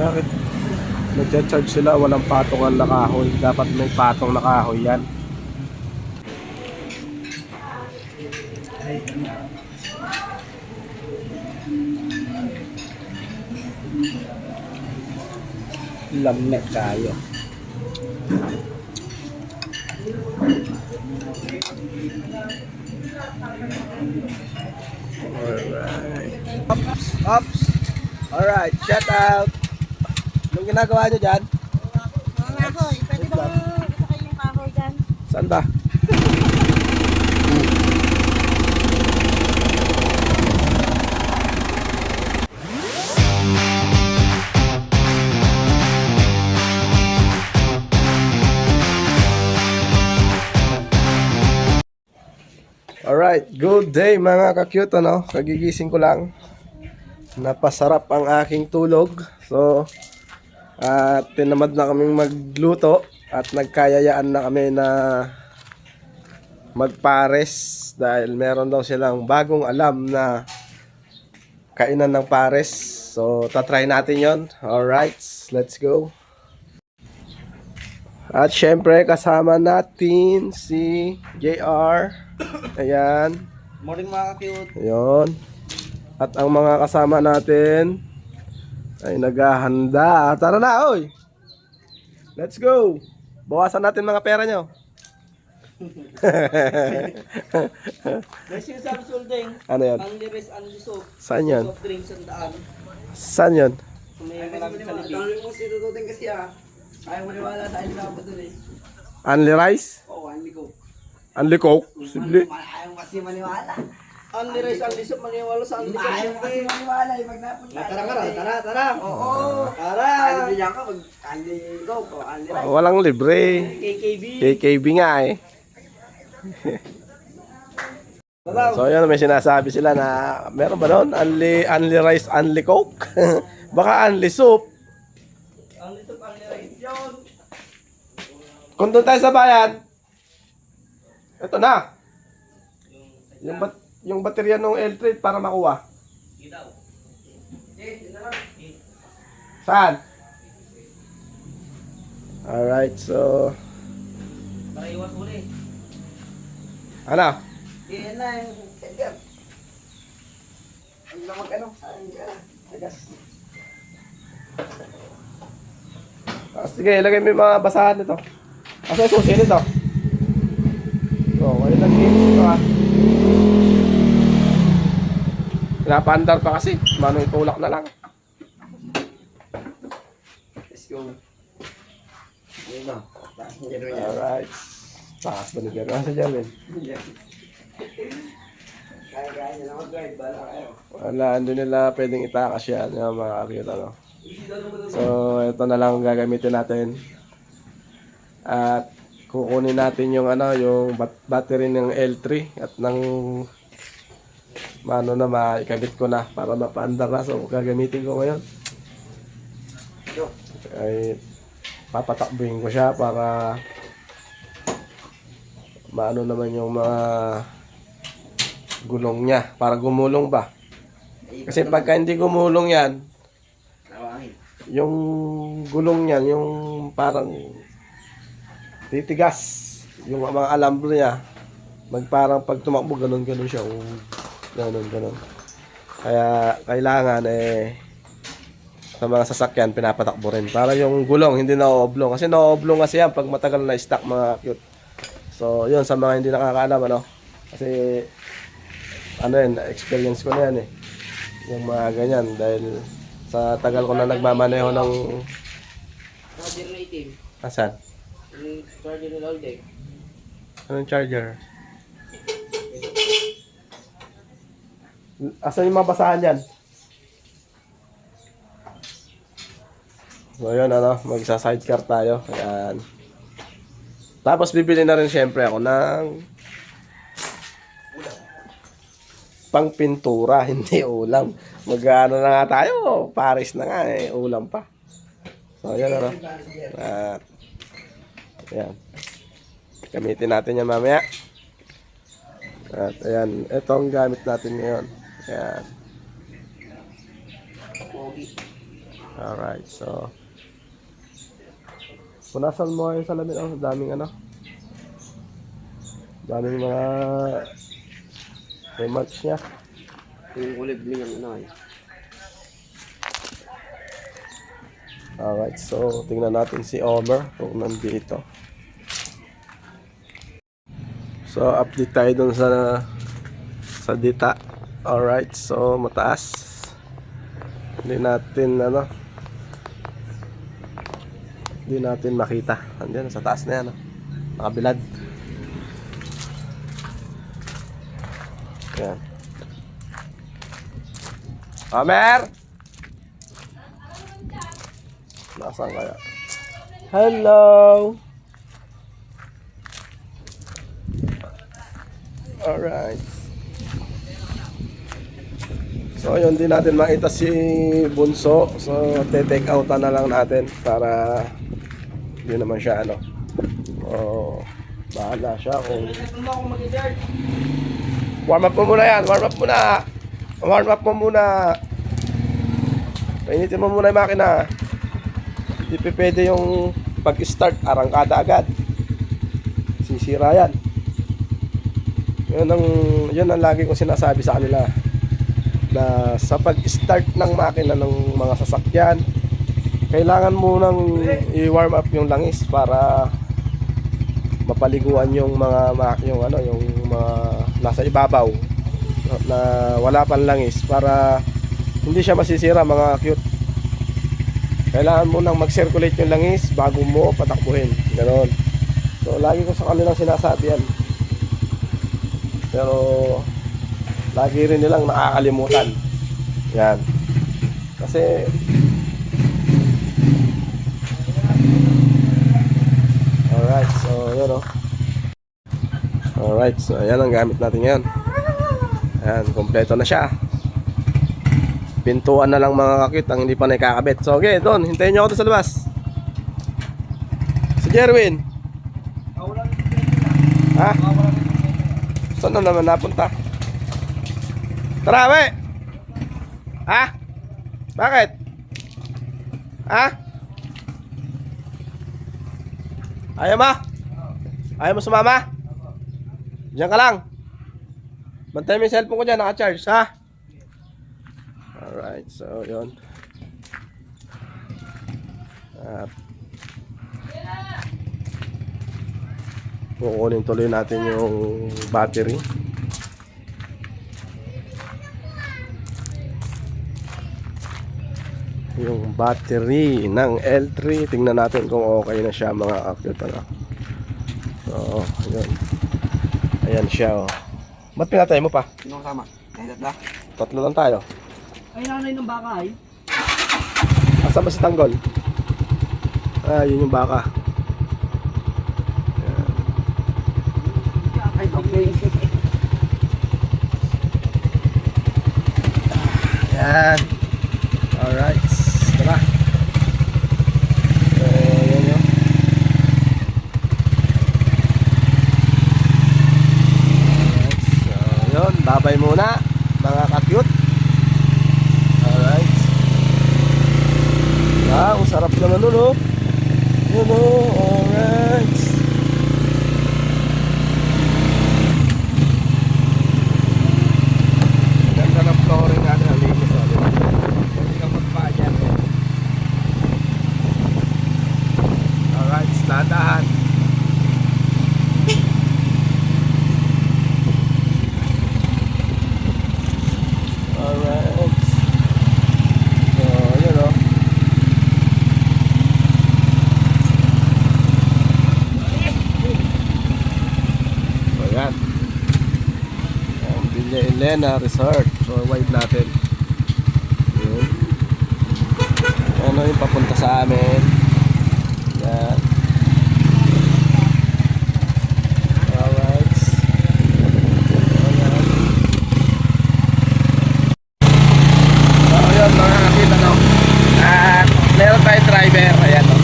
Bakit nagcha-charge sila walang patungan na kahoy? Dapat may patong na kahoy yan. Lamnet kayo. Alright. Ops. Alright, shout out. Anong ginagawa nyo dyan? Mga kahoy, pwede bang isakay yung kahoy dyan? Saan ba? Alright, good day mga ka-cute, ano? Kagigising ko lang. Napasarap ang aking tulog. So, tinamad na kaming magluto at nagkayayaan na kami na magpares dahil meron daw silang bagong alam na kainan ng pares. So, tatry natin yon. Alright, let's go. At syempre kasama natin si JR. Ayan. Morning mga ka-cute. Ayun. At ang mga kasama natin ay naghahanda. Tara na, oy! Let's go! Bawasan natin mga pera nyo. May sinasabi Suldeng. Ano yan? Ang liris, ang lisog. Saan yan? Soft drinks ang daan. Saan yan? May malapit sa libig. Tanong mo si Tututing kasi ayaw mo niwala sa akin na ba doon Only rice? Oo, hindi ko. Only coke? Simple. Ayaw kasi maniwala. Ang liris, ang lisog, maniwala sa ang lisog. Ayaw kasi maniwala. Pag napunta. Tara. Oo. Tara. Ano bigyan ka? Andy go ko. Andy right. Walang libre. KKB. KKB nga eh. So yun, may sinasabi sila na meron ba doon? Only rice, only coke? Baka only soup. Ang lisog, ang liris. Yun. Kung doon tayo sa bayan, ito na. Yung baterya ng L3 para makuha. Saan? Alright, so Para iwas uli. ano? Yan na yung kagam. Ang lamag ano? Saan ka? Tagas. Sige, ilagay mo yung mga basahan nito. Kasi susi nito. So, wala lang games ito ha. Pinapandar pa kasi. Manong itulak na lang. Let's go. Ayun na. Taas mo yan. Alright. Takas ba ni Jerry? Nasa Jerry? Kaya nyo na mag-drive. Bala kayo. Wala, hindi nila pwedeng itakas yan. Yung mga kakita, no? So, ito na lang gagamitin natin. At kukunin natin yung ano, yung battery ng L3 at ng mano na maikabit ko na para mapaandar na. So, gagamitin ko ngayon. Ay papatakbuhin ko siya para maano naman yung mga gulong niya para gumulong ba. Kasi pagka hindi gumulong yan, Nawangin. yung gulong niyan, yung parang titigas. Yung mga alambre niya, parang pag tumakbo, ganun siya. Ganun. Kaya kailangan sa mga sasakyan, pinapatakbo rin. Para yung gulong, hindi na-oblong. Kasi na-oblong kasi yan pag matagal na stock mga cute. So, yun, sa mga hindi nakakaalam, ano. Kasi, experience ko na yan yung mga ganyan. Dahil sa tagal ko na nagmamaneho ng... Charger na itim. Asan? Yung charger na Loldek. Anong charger? Asan yung mga basahan yan? So yun, magsa-sidecar tayo. Ayan. Tapos bibili na rin syempre ako ng pang pintura, hindi ulam. Mag-ano na nga tayo, Paris na nga ulam pa. So yun, At ayan. Gamitin natin yan mamaya. At ayan, ito ang gamit natin ngayon. Ayan. Pogi. Alright, so punasan mo yung salamin. Oh, daming ano. Daming mga remarks niya. Yung kulay blue yung ano eh. Alright, so tingnan natin si Omer kung nandito. So update tayo dun sa dita. Alright, so mataas. Hindi natin makita. Andiyan, sa taas na yan. Nakabilad. Yan. Omer! Nasaan kaya? Hello! Alright. So, yun din natin makita si Bunso. So, te-take outan na lang natin para hindi naman siya ano. Oh, bahala siya kung... Warm up mo muna yan. Warm up muna. Warm up mo muna. Painitin mo muna yung makina. Hindi pwede yung pag-start, arangkada agad. Sisira yan. Yun ang lagi kong sinasabi sa kanila. Na sa pag-start ng makina ng mga sasakyan, kailangan mo nang i-warm up yung langis para mapaliguan yung mga nasa ibabaw na wala pang langis para hindi siya masisira mga cute. Kailangan mo nang mag-circulate yung langis bago mo patakbuhin. Ganon. So lagi ko sa kanilang sinasabi yan. Pero lagi rin nilang nakakalimutan. Yan. Kasi alright, so yun o. Alright, so ayan ang gamit natin ngayon. Ayan, kompleto na siya. Pintuan na lang mga kakit ang hindi pa nakakabit. So okay, doon, hintayin nyo ako doon sa labas. Si Jerwin. Ha? Saan na naman napunta? Tara, we! Ha? Bakit? Ha? Ayaw mo? Ayaw mo sumama? Diyan ka lang. Bantay mo yung cellphone ko dyan, naka-charge, ha? Alright, so yun. Kukunin tuloy natin yung battery. Yung battery ng L3. Tingnan natin kung okay na siya mga kakit. So, yun. Ayan siya, oh. Ba't pinatay mo pa? Sino kasama? Ay, tatla. Tatlo lang tayo. Ay, nanay ng baka ay. Asan ba si Tanggol? Ah, yun yung baka. Ay, okay. Ayan. Alright. Tara. So, yun yun. Alright. So, yun. Babay muna. Mga ka-cute. Alright. Ah, ang sarap naman nun, oh. Yun, oh. Alright. Ganda ng flooring natin. Ang linis, oh. Pwede kang magpaa dyan. Alright, dahan. Alright. So, yun, oh. So, yan. Ang Villa Elena Resort. So, wide natin. Yun. Ano yung papunta sa amin. Yan. Alright. Alright. So, yun, mga nakakita, no? At meron tayong driver. Ayan, no?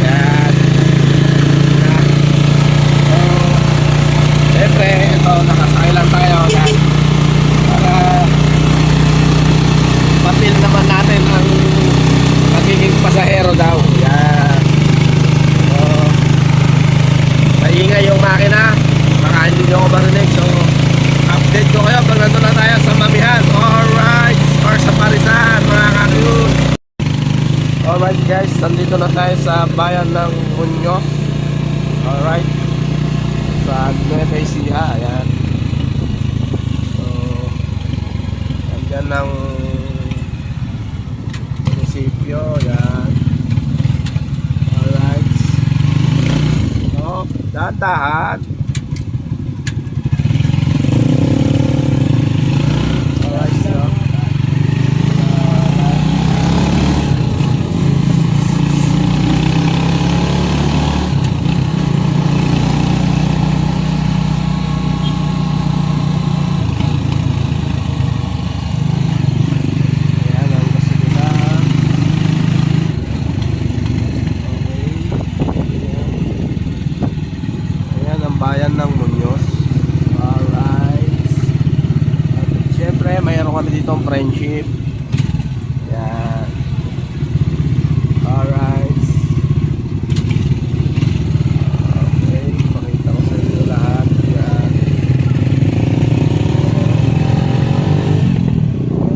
Yan. So, siyempre, ito, nakasakay lang tayo. Yan. Para mapil naman natin ang Alright guys, nandito na tayo sa bayan ng Muñoz. Alright. Sa Nueva Ecija, ayan. So, andyan ng munisipyo, ayan. Alright. So, dahan-dahan. Alright, so. Ayan ang gasolina. Ayan ang bayan ng Muñoz. Alright. At syempre mayroon kami dito ang friendship. Ayan. Alright. Okay, pakita ko sa inyo lahat. Ayan.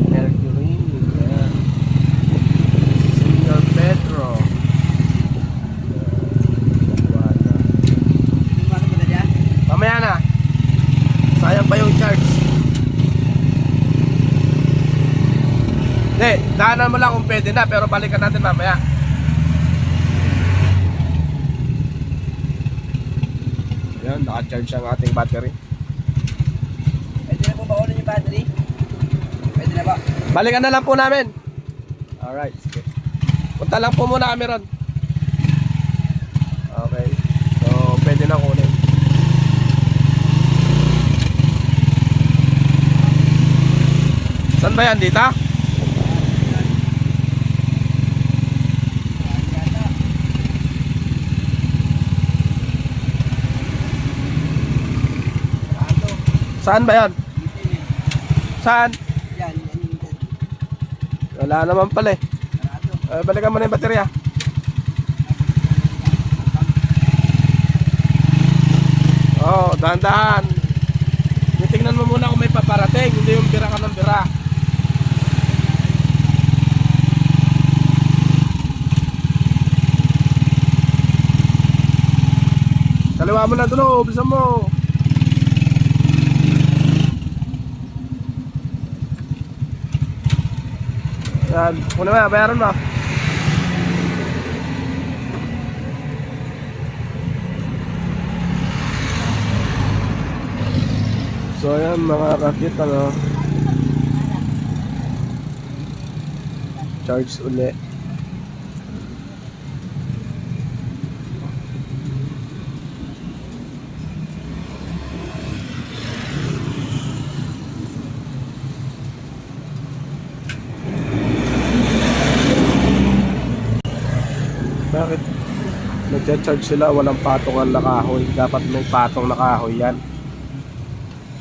Mercury. Ayan. Senior Pedro. Mamaya na. Sayang pa yung charge. Hindi, daanan mo lang kung pwede na, pero balikan natin mamaya. Ayan, naka-charge ang ating battery. Pwede na po ba ulit yung battery? Pwede na ba? Balikan na lang po namin. Alright, sige. Punta lang po muna kami ron. Okay. So, pwede na kunin. Saan ba yan? Dito? Saan ba yan? Saan? Yan, Wala naman pala eh. Balikan mo na yung baterya. Oh, dahan-dahan. Tingnan mo muna kung may paparating, hindi yung bira ka ng bira. Kaliwa mo na doon, bilisan mo. Yan, kuna ba, bayaran mo. So ayan mga kakit, ano, charge uli. Bakit nagcha-charge sila, walang patong ang nakahoy? Dapat may patong nakahoy yan.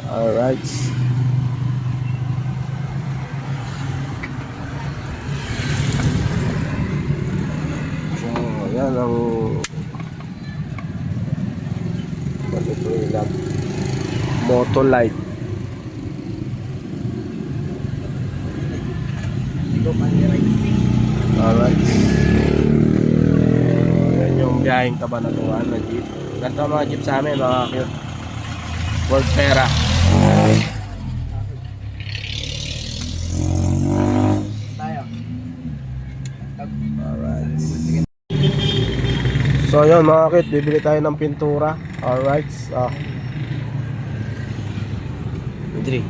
Alright. So, yan ang ganito yung Motolite. Alright. Yan yung biyaheng Cabanatuan na jeep. Ganito ang mga jeep sa amin, mga cute. World Pera. tayo. Alright. So yun mga kit, bibili tayo ng pintura. Alright. Idri.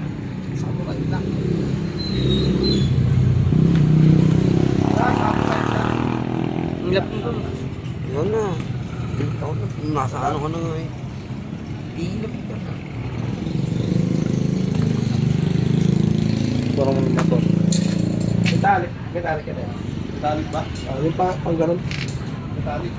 Yan na. Nasa ano ka na nga eh. Ilap ka. Parang motor. Metalik ka na yan. Metalik ba? Yung pang ganun. Metalik.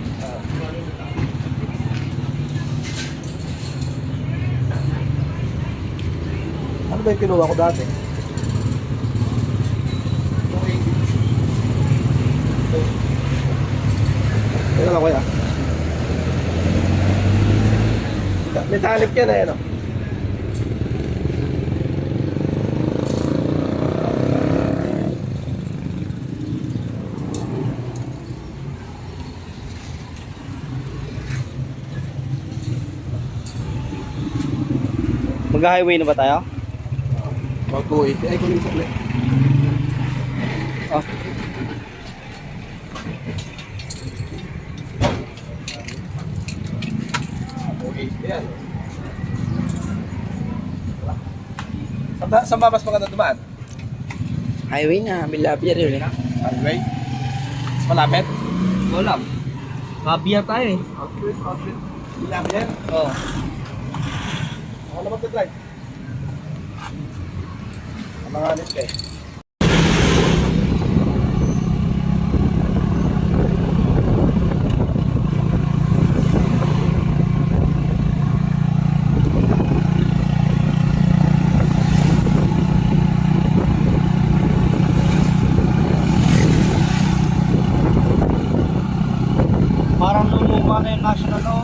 Ano ba yung kinuha ko dati? Teka lang kuya. Metallic yan eh, no? Mag-highway na ba tayo? Mag-280. Ay, kunin sa ulit. Oh. Yan. Saan ba mas maganda dumaan? Highway na, Bilapia rin eh. Highway? Mas malapit? Wala. Kabiya tayo eh. Outlet. Malapit yan? Oo. Ako na mag-drive. Ang mga alit ka eh. Parang lumuka na yung national law.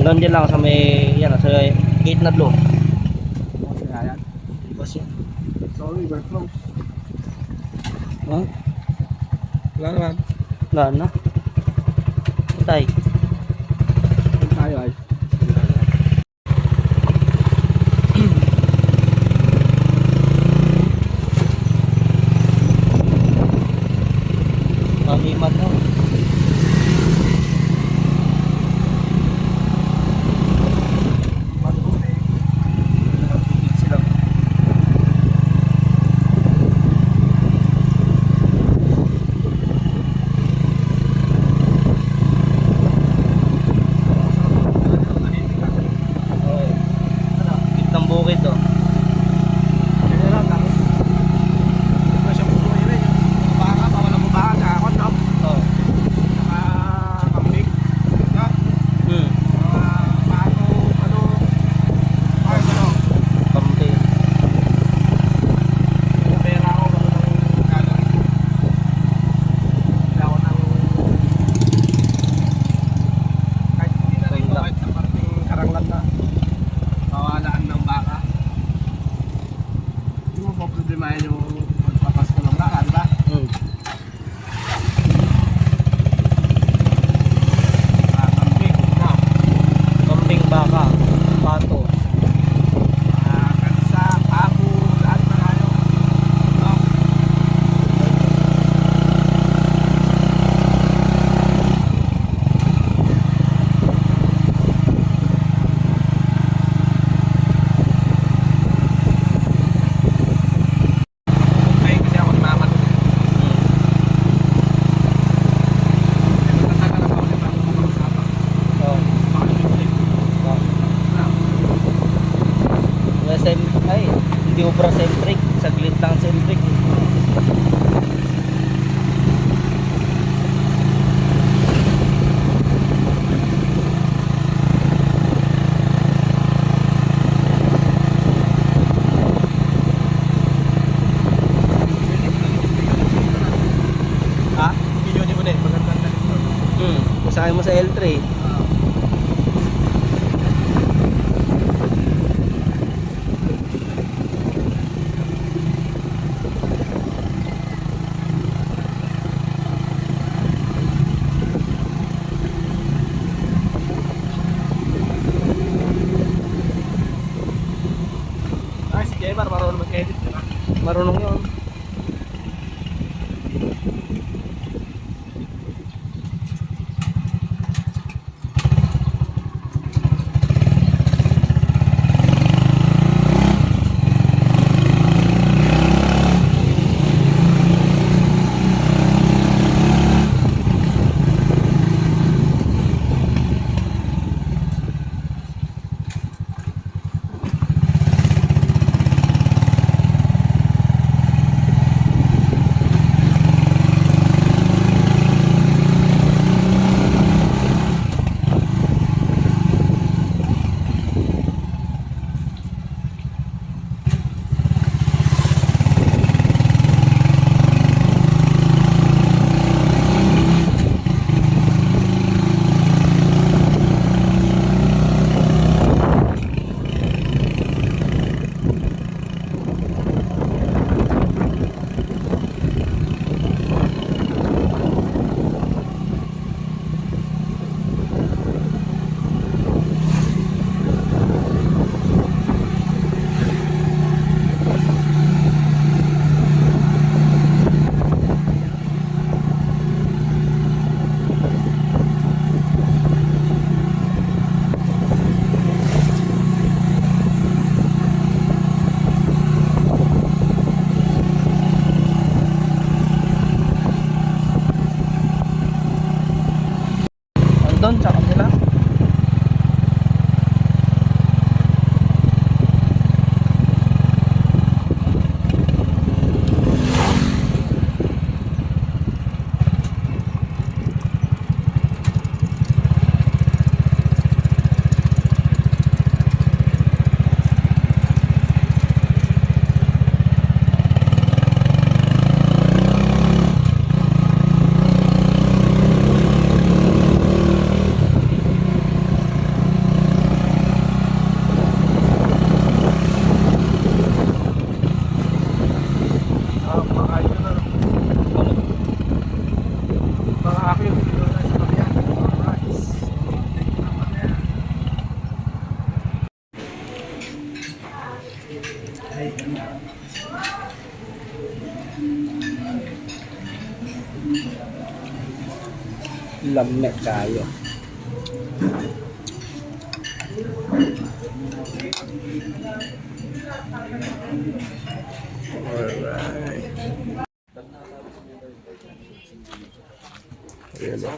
Hanggang dyan lang sa may, yan, sa gate na blue. Ayan. Bus yan. Sorry, we're close. Ha? Wala naman. Wala na. Tay. Tayo ay. Pamimat na. Gitnang bukid oh. Oh. Hmm. Kampi. Karanglan na. Kawalaan ng baka. Hindi mo pa problemahin yung magpapasko ng baka, di ba? Hmm. Kambing, no? Kambing, baka, pato. Kansa, pabo, lahat na kayo. No? Okay, kasi ako naman. Oh. SM, ay, hindi ubra centric. Saglit lang centric. Ha? Yun mo din, magandang talento. Usahin mo sa L3. Jemar, marunong mag-edit. Marunong yun. Doon sa kanila. Lamig kayo. Alright. Ayan o.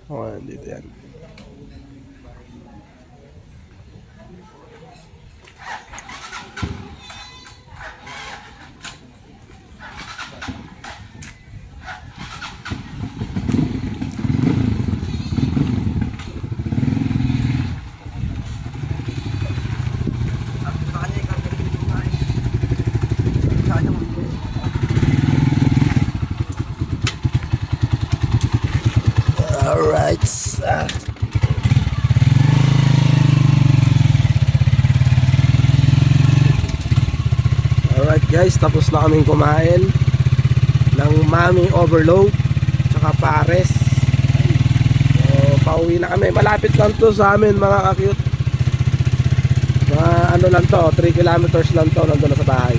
Oh, dito yan. Alright. Alright guys, tapos na kaming kumain ng Mami Overload tsaka Pares. So, pauwi na kami. Malapit lang to sa amin mga ka-cute. Mga ano lang to, 3 kilometers lang to, nandun na sa bahay.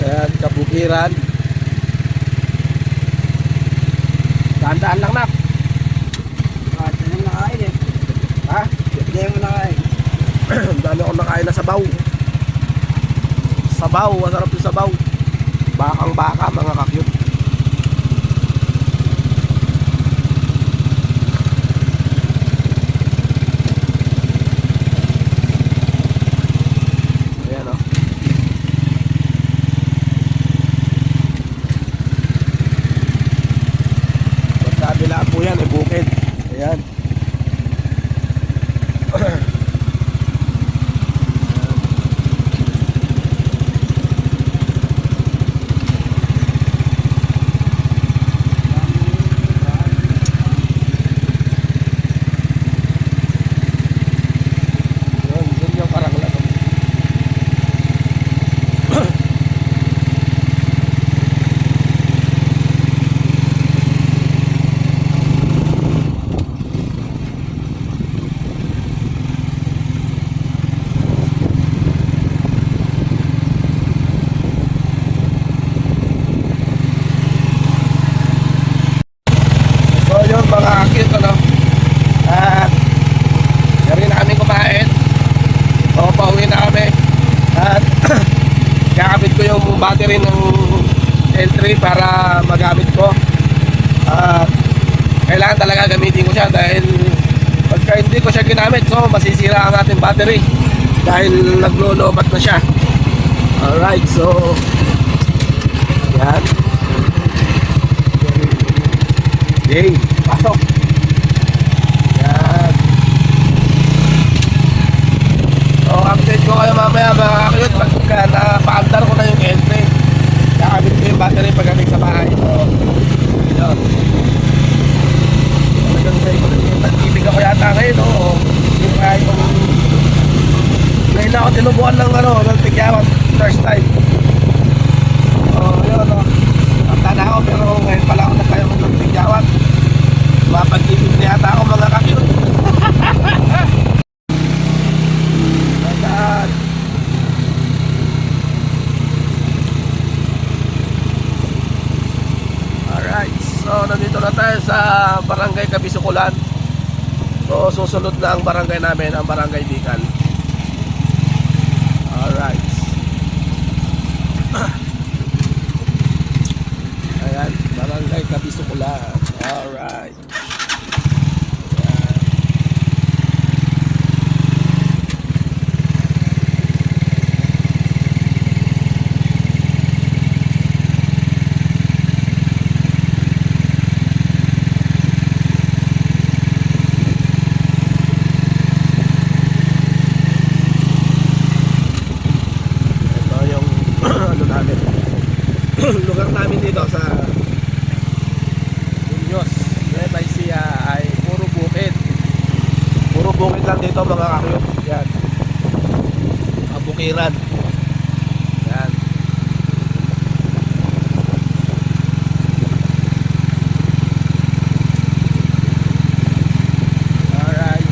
Ayan, kabukiran. Daan-daan lang na. Hindi mo nakain eh. Ha? Hindi mo nakain. Ang dami akong nakain na sabaw. Sabaw, masarap yung sabaw. Bakang baka mga ka-cute. Ayan o. Pagkabila po yan, ay bukid. Ayan. ko yung battery ng L3 para magamit ko. At kailangan talaga gamitin ko siya dahil pagka hindi ko siya ginamit, so masisira ang ating battery dahil naglo-lobat na siya. Alright, so yan. Yay, pasok. Yan. So update ko kayo mamaya mga kakayot pagka napaandar ko na yung L3. Kakabit ko yung battery pagdating sa bahay. So yun. Nag-ibig ako yata ngayon, no? Hindi ko kaya yung ngayon na ako tinubuan ng ng tigyawan first time. Yun, no? Tanda ako pero ngayon pala ako nagkaya ng tigyawan. Mapag-ibig na yata ako mga kakayot. Tandaan. Alright, so nandito na tayo sa Barangay Kabisukulan. So susunod na ang barangay namin, ang Barangay Bicol. Alright. Ayan, Barangay Kabisukulan. Alright. Lugar namin dito sa Muñoz, Nueva Ecija ay puro bukid. Puro bukid lang dito mga kakayot. Yan. Kabukiran. Yan. Alright.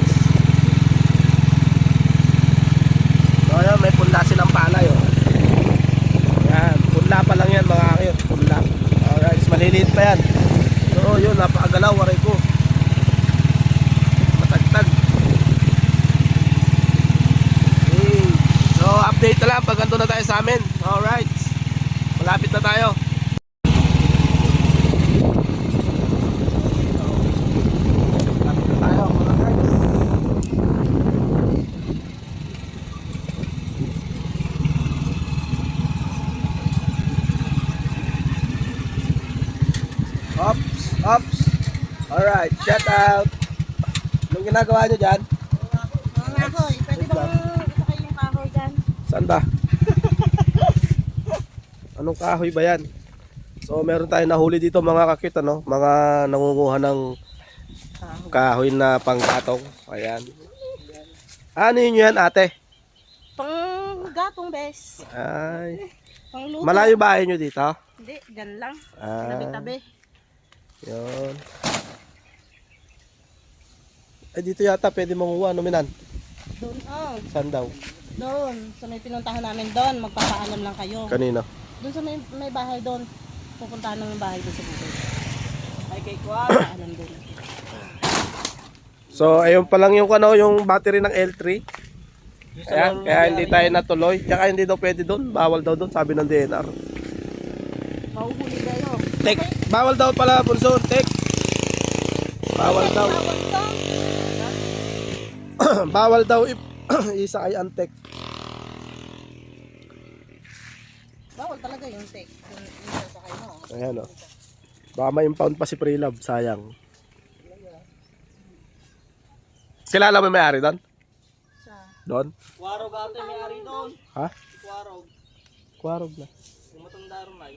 So yan, may punla silang palay, oh. Punla pa lang yan mga kakayot, punla. Alright, maliliit pa yan. So yun, napakagalaw, waray ko. Matagtag. Okay. So update na lang pag ganito na tayo sa amin. Alright, malapit na tayo. Malapit na tayo mga guys. Ops. Alright, shout out. Anong ginagawa nyo dyan? Mga kahoy, pwede bang isakay yung kahoy dyan? Saan ba? Anong kahoy ba yan? So meron tayong nahuli dito mga kakit, ano? Mga nangunguha ng kahoy na panggatong. Ayan. Ano yun yan, ate? Pang gatong, bes. Ay. Pang luto. Malayo bahay nyo dito? Hindi, dyan lang. Ah. Tabi-tabi. Yun. Ay dito yata pwede manguha, nominan. Doon, oh. Saan daw? Doon. Sa may pinuntahan namin doon, magpapaalam lang kayo. Kanino? Doon sa may bahay doon. Pupuntahan ng bahay doon sa bukid. Ay, kay Kuya. Paalam doon. So ayun pa lang yung yung battery ng L3. Kaya hindi tayo natuloy. Tsaka hindi daw pwede doon. Bawal daw doon, sabi ng DNR. Mahuhuli kayo. Tek, bawal daw pala bunso, tek. Bawal daw. Bawal daw isa ay antek. Bawal talaga yung tek. Yung sasakay mo. Ayan o. Baka ma-impound pa si Prelove, sayang. Kilala mo yung may-ari doon? Sa Doon? Warog ate may ari doon. Ha? Warog. Kwarog na. Yung matanda ron ay.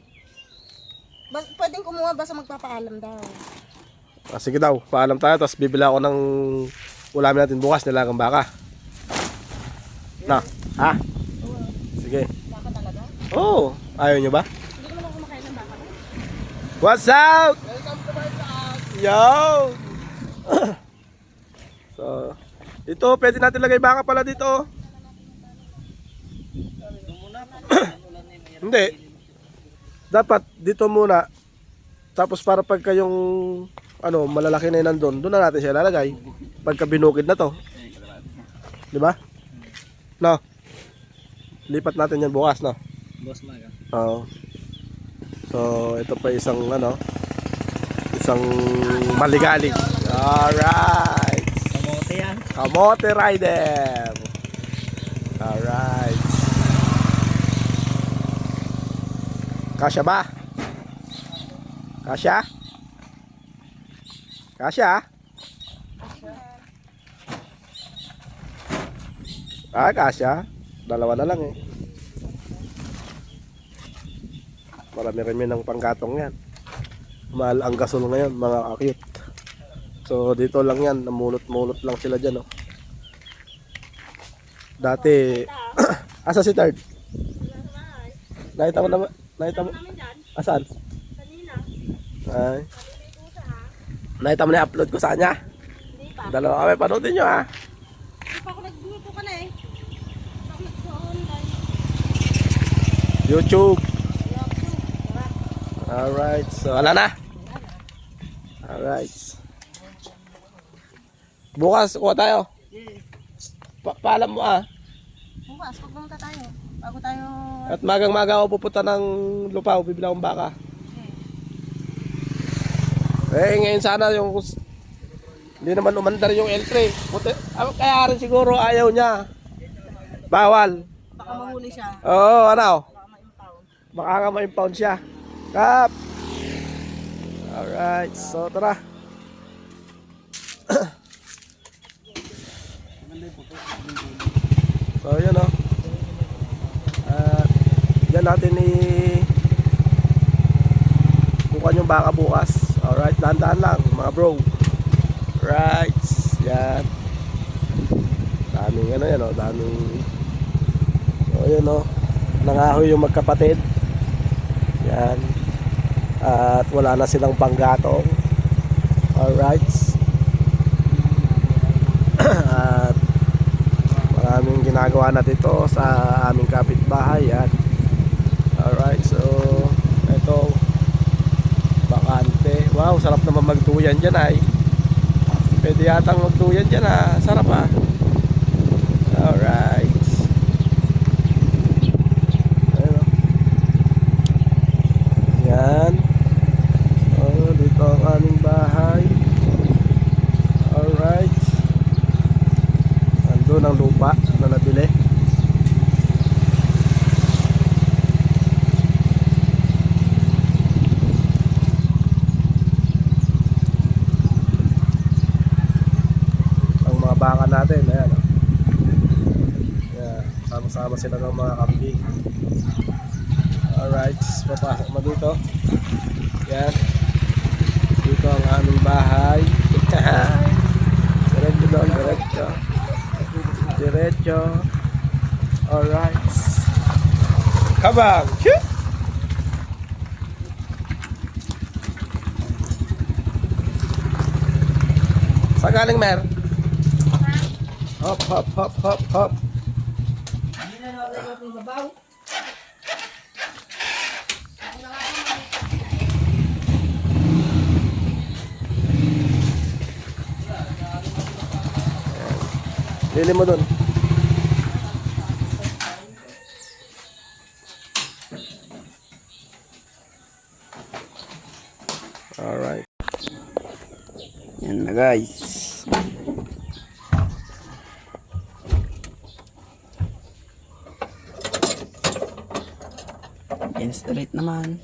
pwedeng kumuha basta magpapaalam daw. Ah, sige daw, paalam tayo. Tapos bibili ako ng ulamin natin bukas, nilagang baka. Na, ha? Sige. Baka talaga? Oo, ayaw nyo ba? Hindi naman ako kumakain ng baka. What's up? Welcome to my house. Yo! So, ito, pwede natin lagay baka pala dito. Hindi. Dapat dito muna. Tapos para pagka yung malalaki na yun nandun, doon na natin siya lalagay. Pagka binukid na to. Di ba? No. Lipat natin yan bukas, no? Boss Maga. Oo. So, ito pa isang isang maligalig. Alright. Kamote yan. Kamote Rider. Alright. Kasya ba? Kasya? Kasya? Kasya. Dalawa na lang eh. Marami-rami ng panggatong yan. Mahal ang gasol ngayon, mga akit. So, dito lang yan. Namulot-mulot lang sila dyan, oh. Dati, asa si Third? Nakita mo naman? Nakita mo? Asan? Ay. Nakita mo na upload ko sa kanya? Hindi pa. Dalawa kami, panoodin nyo ha. Hindi pa ako nagbuto ka na eh. Hindi ako nag-online. YouTube. Alright, so wala na. Alright. Bukas, kuha tayo. Paalam mo ah. Bukas, pag pumunta tayo. Bago tayo... At magang-maga ako pupunta ng Lupaw, bibila akong baka. Ngayon sana yung hindi naman umandar yung L3. Kaya rin siguro ayaw niya. Bawal. Baka mahuli siya. Oo, ano? Baka ma-impound. Baka nga ma-impound siya. Kap! Alright, so tara. So yun o. Yan natin bukan yung baka bukas. Alright, dahan-dahan lang mga bro. Right, yan. Daming yan o, daming. So yun o. Nangahoy yung magkapatid. Yan. At wala na silang panggatong. Alright. At maraming ginagawa na dito sa aming kapitbahay. Yan. Alright, so ito bakante. Wow, sarap naman magduyan dyan ay. Pwede yatang magduyan dyan ah. Sarap ah. Alright. Yan. Oh, dito ang aming bahay. Alright. Andun ang lupa na nabili. Ang mga baka natin, ayan. Yan, sama-sama sila ng mga kambing. Alright, papasok mo dito. Yan. Dito ang aming bahay. Diretso doon, diretso. Diretso. Alright. Kabang! Shoot! Saan galing, Mer? Hop, hop, hop, hop, hop. Lili mo dun. Alright. Yan na guys. Yan straight naman.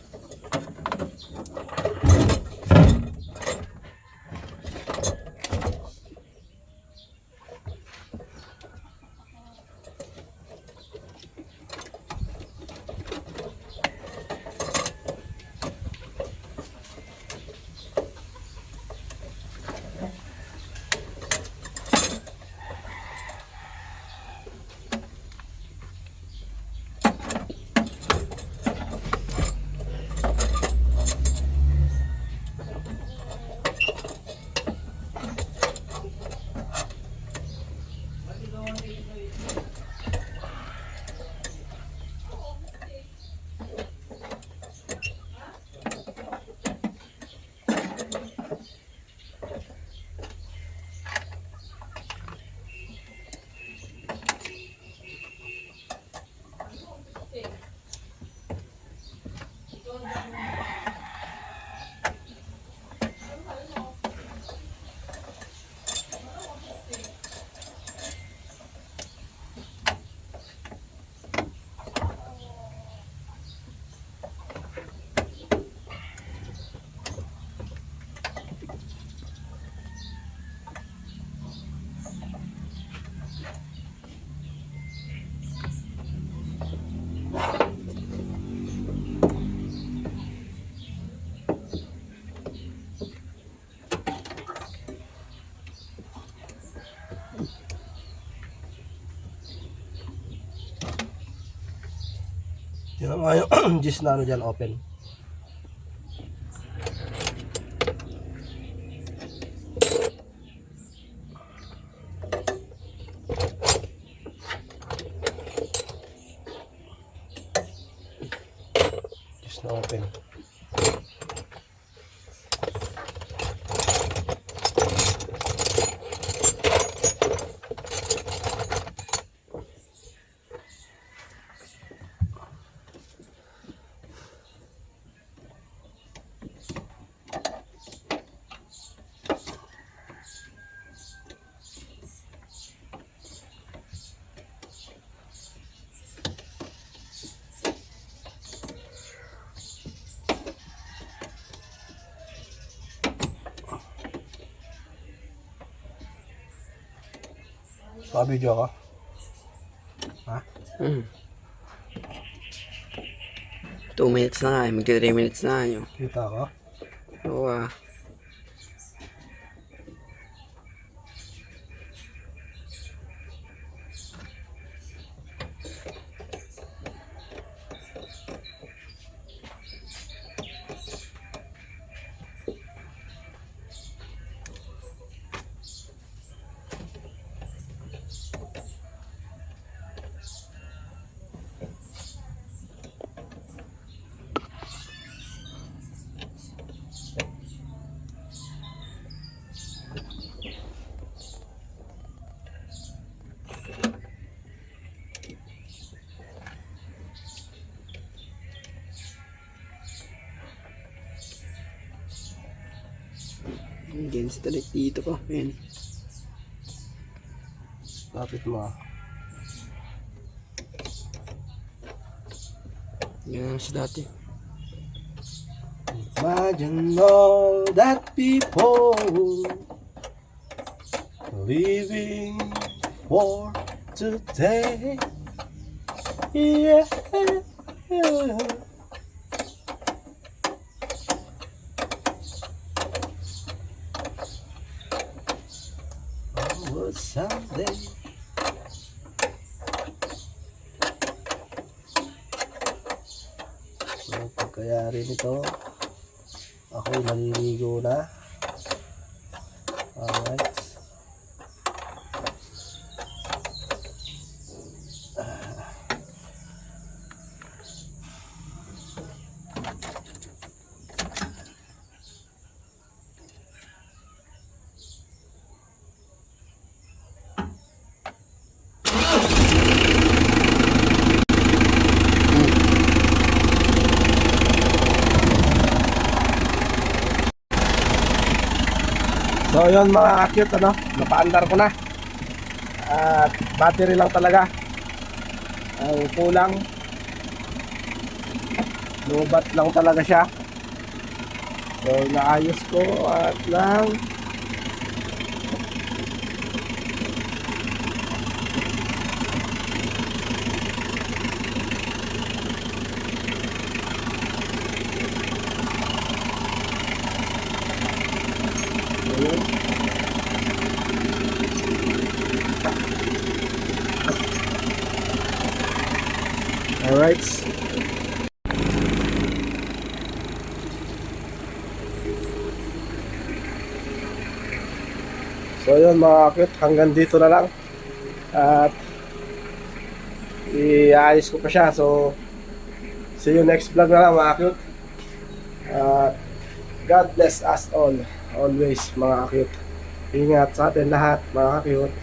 Yun naman yung gis na ano dyan, open. Gis na open. Video ako. Ha? 2 minutes na nga eh. Magti 3 minutes na nga yun. Kita ako. Oo ah. Against the light dito ko. Ayan. Lapit mo. Yan sa dati. Imagine all that people living for today. Yeah. Oh, someday. So, pagkayari nito, ako'y naliligo na. Alright. So yun mga cute, ano, napaandar ko na. At battery lang talaga ang kulang. Lubat lang talaga siya. So naayos ko at lang alright. So yun mga cute, hanggang dito na lang. At iayos ko pa siya. So see you next vlog na lang mga cute. At God bless us all always mga cute. Ingat sa atin lahat mga cute.